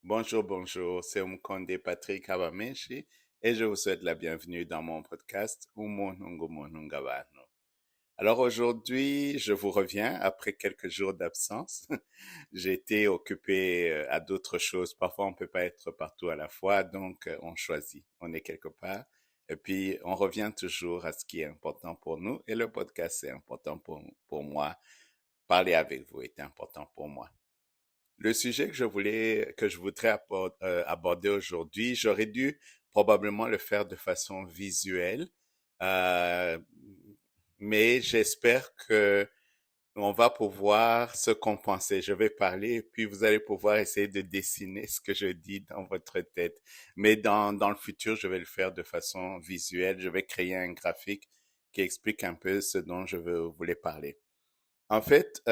Bonjour, bonjour, c'est Mkonde Patrick Habamenshi et je vous souhaite la bienvenue dans mon podcast Umonungu Monungabano. Alors aujourd'hui, je vous reviens après quelques jours d'absence. J'ai été occupé à d'autres choses. Parfois, on peut pas être partout à la fois, donc on choisit. On est quelque part. Et puis, on revient toujours à ce qui est important pour nous. Et le podcast, c'est important pour moi. Parler avec vous est important pour moi. Le sujet que je voudrais aborder aujourd'hui, j'aurais dû probablement le faire de façon visuelle, euh, mais j'espère que on va pouvoir se compenser. Je vais parler et puis vous allez pouvoir essayer de dessiner ce que je dis dans votre tête. Mais dans le futur, je vais le faire de façon visuelle. Je vais créer un graphique qui explique un peu ce dont je voulais parler. En fait,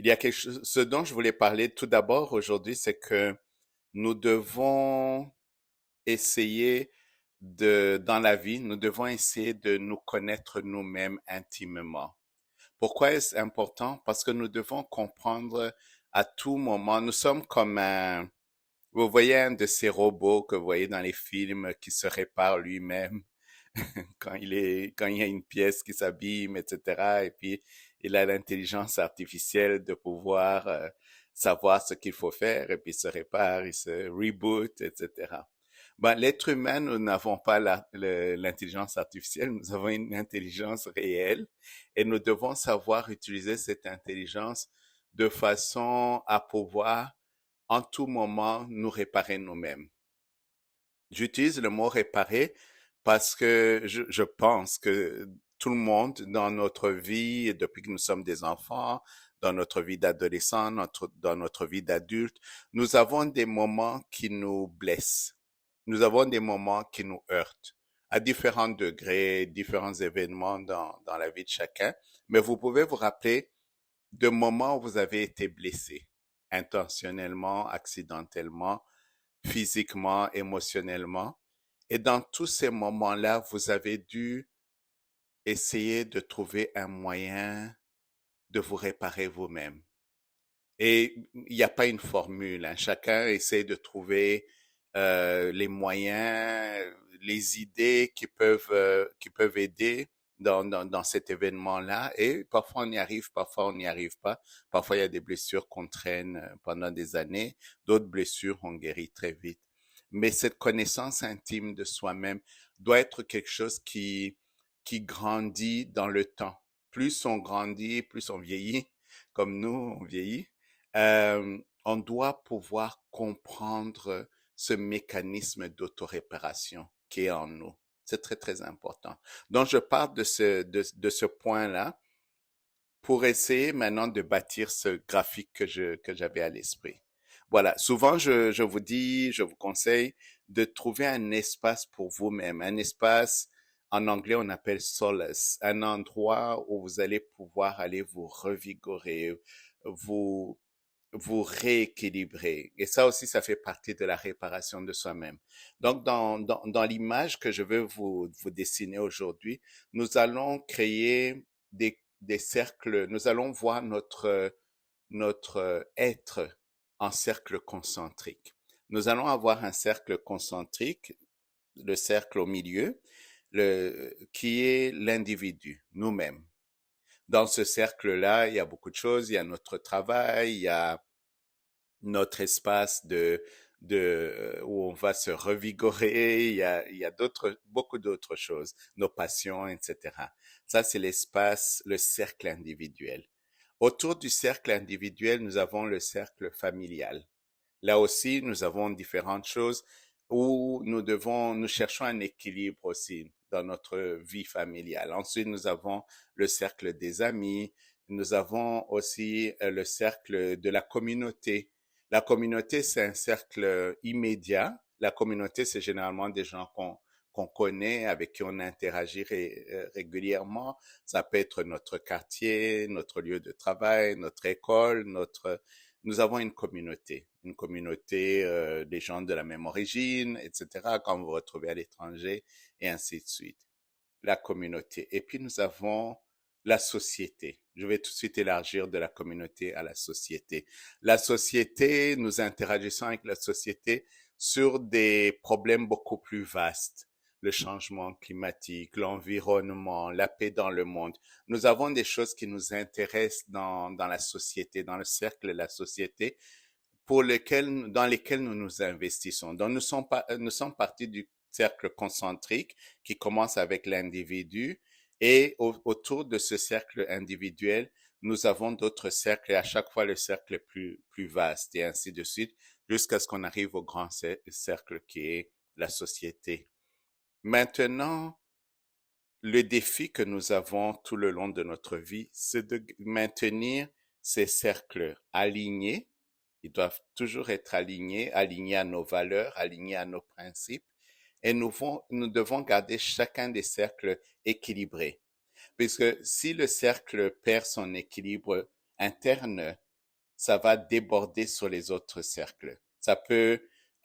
il y a quelque chose, ce dont je voulais parler tout d'abord aujourd'hui, c'est que nous devons essayer dans la vie, nous devons essayer de nous connaître nous-mêmes intimement. Pourquoi est-ce important? Parce que nous devons comprendre à tout moment, nous sommes comme vous voyez un de ces robots que vous voyez dans les films qui se répare lui-même quand il y a une pièce qui s'abîme, etc. Et puis, il a l'intelligence artificielle de pouvoir savoir ce qu'il faut faire et puis il se répare, il se reboot, etc. Ben, l'être humain, nous n'avons pas l'intelligence artificielle, nous avons une intelligence réelle et nous devons savoir utiliser cette intelligence de façon à pouvoir en tout moment nous réparer nous-mêmes. J'utilise le mot réparer parce que je pense que tout le monde dans notre vie, depuis que nous sommes des enfants, dans notre vie d'adolescent, dans notre vie d'adulte, nous avons des moments qui nous blessent. Nous avons des moments qui nous heurtent à différents degrés, différents événements dans la vie de chacun. Mais vous pouvez vous rappeler de moments où vous avez été blessé, intentionnellement, accidentellement, physiquement, émotionnellement. Et dans tous ces moments-là, vous avez dû essayer de trouver un moyen de vous réparer vous-même. Et il n'y a pas une formule, hein. Chacun essaie de trouver les moyens, les idées qui peuvent aider dans cet événement-là. Et parfois on y arrive, parfois on n'y arrive pas. Parfois il y a des blessures qu'on traîne pendant des années, d'autres blessures on guérit très vite. Mais cette connaissance intime de soi-même doit être quelque chose qui grandit dans le temps. Plus on grandit, plus on vieillit, comme nous, on vieillit, on doit pouvoir comprendre ce mécanisme d'autoréparation qui est en nous. C'est très, très important. Donc, je pars de ce point-là pour essayer maintenant de bâtir ce graphique que j'avais à l'esprit. Voilà. Souvent, je vous dis, je vous conseille de trouver un espace pour vous-même, un espace, en anglais, on appelle solace, un endroit où vous allez pouvoir aller vous revigorer, vous, vous rééquilibrer. Et ça aussi, ça fait partie de la réparation de soi-même. Donc, dans l'image que je veux vous dessiner aujourd'hui, nous allons créer des cercles, nous allons voir notre être en cercle concentrique. Nous allons avoir un cercle concentrique, le cercle au milieu, qui est l'individu, nous-mêmes. Dans ce cercle-là, il y a beaucoup de choses. Il y a notre travail, il y a notre espace où on va se revigorer. Il y a beaucoup d'autres choses, nos passions, etc. Ça, c'est l'espace, le cercle individuel. Autour du cercle individuel, nous avons le cercle familial. Là aussi, nous avons différentes choses où nous cherchons un équilibre aussi dans notre vie familiale. Ensuite, nous avons le cercle des amis. Nous avons aussi le cercle de la communauté. La communauté, c'est un cercle immédiat. La communauté, c'est généralement des gens qu'on connaît, avec qui on interagit régulièrement. Ça peut être notre quartier, notre lieu de travail, notre école, nous avons une communauté des gens de la même origine, etc. Quand vous vous retrouvez à l'étranger et ainsi de suite. La communauté. Et puis nous avons la société. Je vais tout de suite élargir de la communauté à la société. La société, nous interagissons avec la société sur des problèmes beaucoup plus vastes. Le changement climatique, l'environnement, la paix dans le monde. Nous avons des choses qui nous intéressent dans la société, dans le cercle de la société, dans lesquelles nous nous investissons. Donc, nous sommes partis du cercle concentrique qui commence avec l'individu et autour de ce cercle individuel, nous avons d'autres cercles et à chaque fois le cercle est plus vaste et ainsi de suite jusqu'à ce qu'on arrive au grand cercle qui est la société. Maintenant, le défi que nous avons tout le long de notre vie, c'est de maintenir ces cercles alignés. Ils doivent toujours être alignés, alignés à nos valeurs, alignés à nos principes. Et nous devons garder chacun des cercles équilibrés. Puisque si le cercle perd son équilibre interne, ça va déborder sur les autres cercles.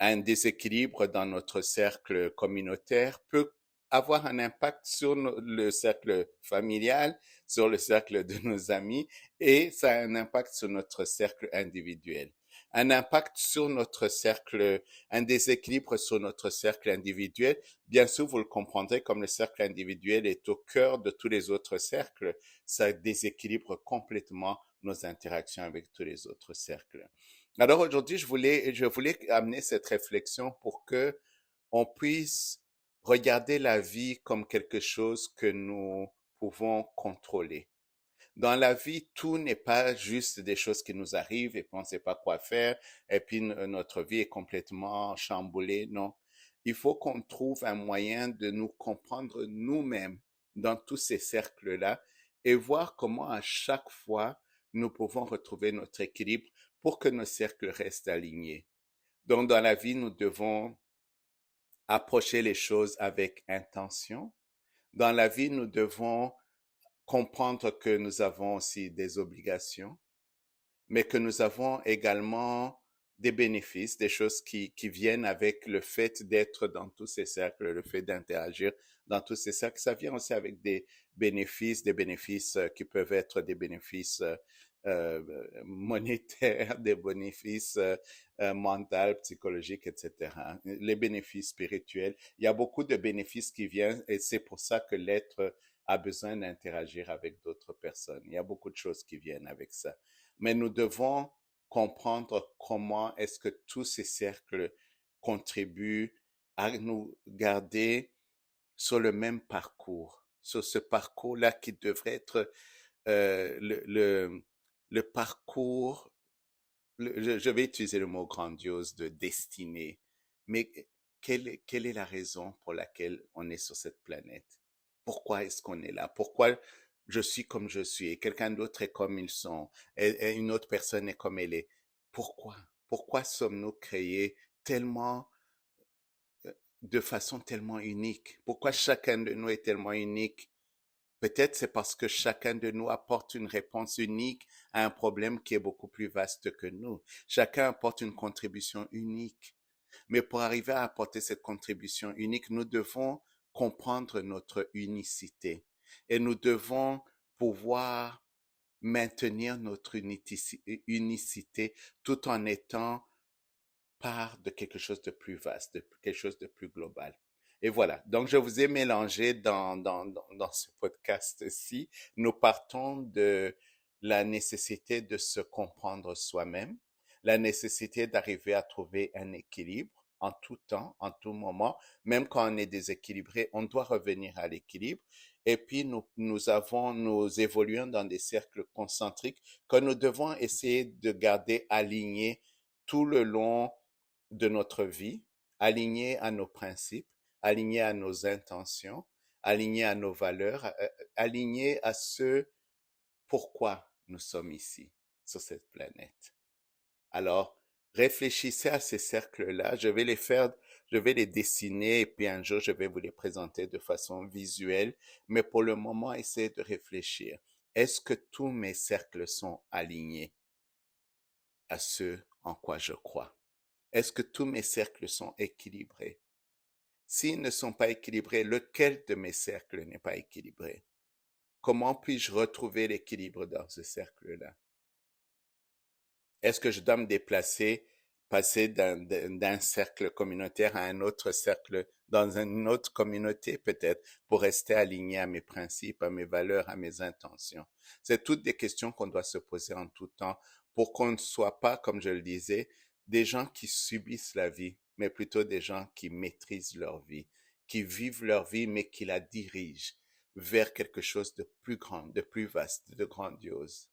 Un déséquilibre dans notre cercle communautaire peut avoir un impact sur le cercle familial, sur le cercle de nos amis, et ça a un impact sur notre cercle individuel. Un impact sur notre cercle, un déséquilibre sur notre cercle individuel. Bien sûr, vous le comprendrez, comme le cercle individuel est au cœur de tous les autres cercles, ça déséquilibre complètement nos interactions avec tous les autres cercles. Alors aujourd'hui, je voulais amener cette réflexion pour que on puisse regarder la vie comme quelque chose que nous pouvons contrôler. Dans la vie, tout n'est pas juste des choses qui nous arrivent et puis on ne sait pas quoi faire et puis notre vie est complètement chamboulée. Non. Il faut qu'on trouve un moyen de nous comprendre nous-mêmes dans tous ces cercles-là et voir comment à chaque fois nous pouvons retrouver notre équilibre pour que nos cercles restent alignés. Donc, dans la vie, nous devons approcher les choses avec intention. Dans la vie, nous devons comprendre que nous avons aussi des obligations, mais que nous avons également des bénéfices, des choses qui viennent avec le fait d'être dans tous ces cercles, le fait d'interagir dans tous ces cercles. Ça vient aussi avec des bénéfices qui peuvent être des bénéfices monétaires, des bénéfices mentaux, psychologiques, etc. Les bénéfices spirituels. Il y a beaucoup de bénéfices qui viennent et c'est pour ça que l'être a besoin d'interagir avec d'autres personnes. Il y a beaucoup de choses qui viennent avec ça. Mais nous devons comprendre comment est-ce que tous ces cercles contribuent à nous garder sur le même parcours, sur ce parcours-là qui devrait être euh, le, le, le parcours, je vais utiliser le mot grandiose de destinée, mais quelle est la raison pour laquelle on est sur cette planète? Pourquoi est-ce qu'on est là? Pourquoi je suis comme je suis et quelqu'un d'autre est comme ils sont et une autre personne est comme elle est? Pourquoi? Pourquoi sommes-nous créés tellement, de façon tellement unique? Pourquoi chacun de nous est tellement unique? Peut-être c'est parce que chacun de nous apporte une réponse unique à un problème qui est beaucoup plus vaste que nous. Chacun apporte une contribution unique. Mais pour arriver à apporter cette contribution unique, nous devons comprendre notre unicité et nous devons pouvoir maintenir notre unicité tout en étant part de quelque chose de plus vaste, de quelque chose de plus global. Et voilà. Donc, je vous ai mélangé dans ce podcast-ci. Nous partons de la nécessité de se comprendre soi-même, la nécessité d'arriver à trouver un équilibre en tout temps, en tout moment. Même quand on est déséquilibré, on doit revenir à l'équilibre. Et puis, nous évoluons dans des cercles concentriques que nous devons essayer de garder alignés tout le long de notre vie, aligné à nos principes, aligné à nos intentions, aligné à nos valeurs, aligné à ce pourquoi nous sommes ici, sur cette planète. Alors, réfléchissez à ces cercles-là. Je vais les dessiner et puis un jour, je vais vous les présenter de façon visuelle. Mais pour le moment, essayez de réfléchir. Est-ce que tous mes cercles sont alignés à ce en quoi je crois? Est-ce que tous mes cercles sont équilibrés? S'ils ne sont pas équilibrés, lequel de mes cercles n'est pas équilibré? comment puis-je retrouver l'équilibre dans ce cercle-là? Est-ce que je dois me déplacer, passer d'un cercle communautaire à un autre cercle, dans une autre communauté peut-être, pour rester aligné à mes principes, à mes valeurs, à mes intentions? C'est toutes des questions qu'on doit se poser en tout temps pour qu'on ne soit pas, comme je le disais, des gens qui subissent la vie, mais plutôt des gens qui maîtrisent leur vie, qui vivent leur vie, mais qui la dirigent vers quelque chose de plus grand, de plus vaste, de grandiose.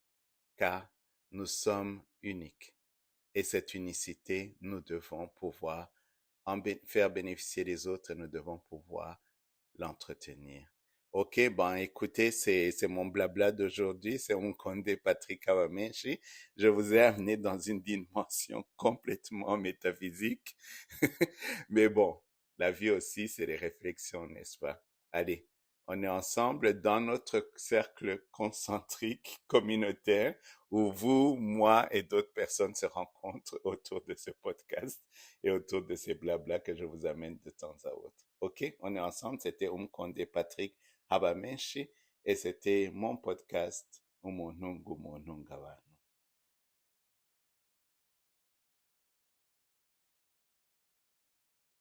Car nous sommes uniques. Et cette unicité, nous devons pouvoir faire bénéficier les autres et nous devons pouvoir l'entretenir. Ok, bon, écoutez, c'est mon blabla d'aujourd'hui, c'est mon Condé Patrick Awamenshi. Je vous ai amené dans une dimension complètement métaphysique. Mais bon, la vie aussi, c'est des réflexions, n'est-ce pas? Allez, on est ensemble dans notre cercle concentrique communautaire où vous, moi et d'autres personnes se rencontrent autour de ce podcast et autour de ces blabla que je vous amène de temps à autre. OK? On est ensemble. C'était Umkonde Patrick Habamenshi et c'était mon podcast Umonungu Monungawan.